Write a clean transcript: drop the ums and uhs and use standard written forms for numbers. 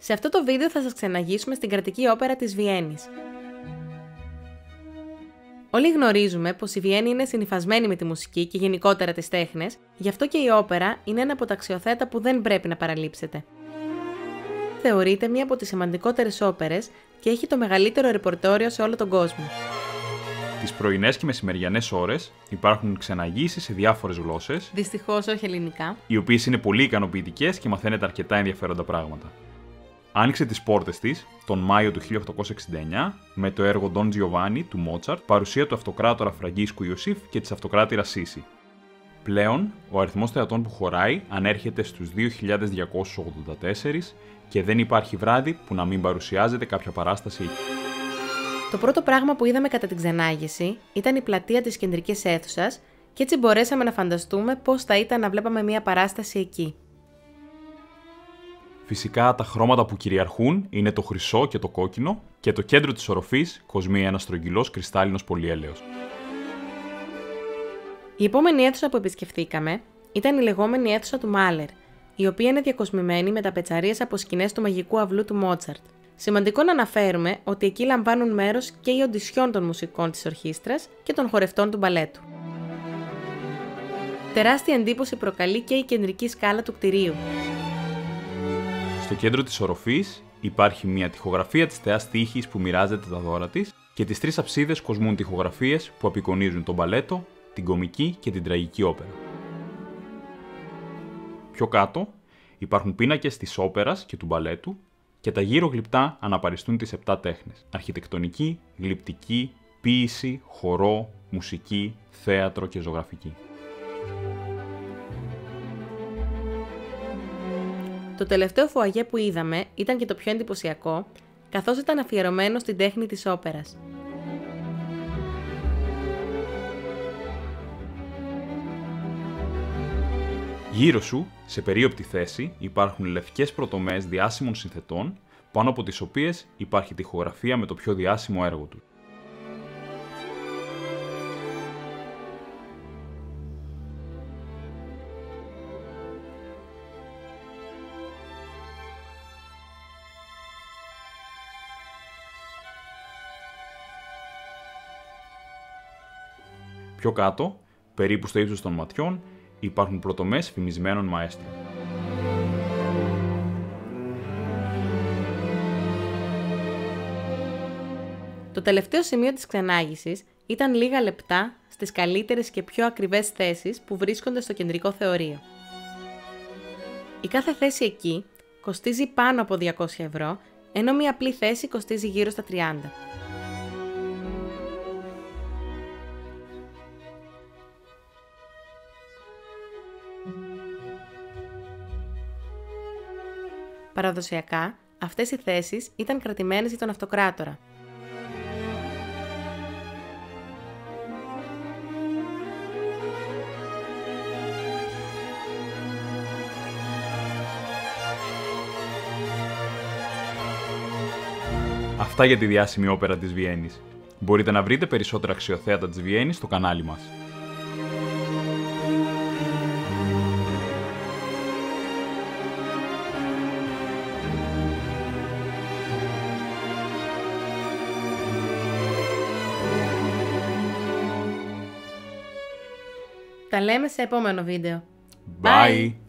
Σε αυτό το βίντεο θα σας ξεναγήσουμε στην κρατική όπερα της Βιέννης. Όλοι γνωρίζουμε πως η Βιέννη είναι συνυφασμένη με τη μουσική και γενικότερα τις τέχνες, γι' αυτό και η όπερα είναι ένα από τα αξιοθέατα που δεν πρέπει να παραλείψετε. Θεωρείται μία από τις σημαντικότερες όπερες και έχει το μεγαλύτερο ρεπερτόριο σε όλο τον κόσμο. Τις πρωινές και μεσημεριανές ώρες υπάρχουν ξεναγήσεις σε διάφορες γλώσσες, Δυστυχώς όχι ελληνικά, οι οποίες είναι πολύ ικανοποιητικές και μαθαίνετε αρκετά ενδιαφέροντα πράγματα. Άνοιξε τις πόρτες της τον Μάιο του 1869 με το έργο Don Giovanni του Μότσαρτ, παρουσία του αυτοκράτορα Φραγκίσκου Ιωσήφ και της αυτοκράτηρας Σίση. Πλέον, ο αριθμός θεατών που χωράει ανέρχεται στους 2.284 και δεν υπάρχει βράδυ που να μην παρουσιάζεται κάποια παράσταση εκεί. Το πρώτο πράγμα που είδαμε κατά την ξενάγηση ήταν η πλατεία της κεντρικής αίθουσας και έτσι μπορέσαμε να φανταστούμε πώς θα ήταν να βλέπαμε μία παράσταση εκεί. Φυσικά τα χρώματα που κυριαρχούν είναι το χρυσό και το κόκκινο και το κέντρο της οροφής κοσμεί ένας στρογγυλός κρυστάλλινος πολυέλαιος. Η επόμενη αίθουσα που επισκεφθήκαμε ήταν η λεγόμενη αίθουσα του Μάλερ, η οποία είναι διακοσμημένη με ταπετσαρίες από σκηνές του μαγικού αυλού του Μότσαρτ. Σημαντικό να αναφέρουμε ότι εκεί λαμβάνουν μέρος και οι οντισιόν των μουσικών της ορχήστρας και των χορευτών του μπαλέτου. Τεράστια εντύπωση προκαλεί και η κεντρική σκάλα του κτηρίου. Στο κέντρο της οροφής υπάρχει μια τοιχογραφία της θεάς Τύχης που μοιράζεται τα δώρα της και τις τρεις αψίδες κοσμούν τοιχογραφίες που απεικονίζουν τον μπαλέτο, την κομική και την τραγική όπερα. Πιο κάτω υπάρχουν πίνακες της όπερας και του μπαλέτου και τα γύρω γλυπτά αναπαριστούν τις 7 τέχνες: αρχιτεκτονική, γλυπτική, ποίηση, χορό, μουσική, θέατρο και ζωγραφική. Το τελευταίο φουαγέ που είδαμε ήταν και το πιο εντυπωσιακό, καθώς ήταν αφιερωμένο στην τέχνη της όπερας. Γύρω σου, σε περίοπτη θέση, υπάρχουν λευκές προτομές διάσημων συνθετών, πάνω από τις οποίες υπάρχει τοιχογραφία με το πιο διάσημο έργο του. Πιο κάτω, περίπου στο ύψος των ματιών, υπάρχουν προτομές φημισμένων μαέστρων. Το τελευταίο σημείο της ξενάγησης ήταν λίγα λεπτά στις καλύτερες και πιο ακριβές θέσεις που βρίσκονται στο κεντρικό θεωρείο. Η κάθε θέση εκεί κοστίζει πάνω από 200 ευρώ, ενώ μια απλή θέση κοστίζει γύρω στα 30. Παραδοσιακά, αυτές οι θέσεις ήταν κρατημένες για τον αυτοκράτορα. Αυτά για τη διάσημη όπερα της Βιέννης. Μπορείτε να βρείτε περισσότερα αξιοθέατα της Βιέννης στο κανάλι μας. Τα λέμε σε επόμενο βίντεο. Bye!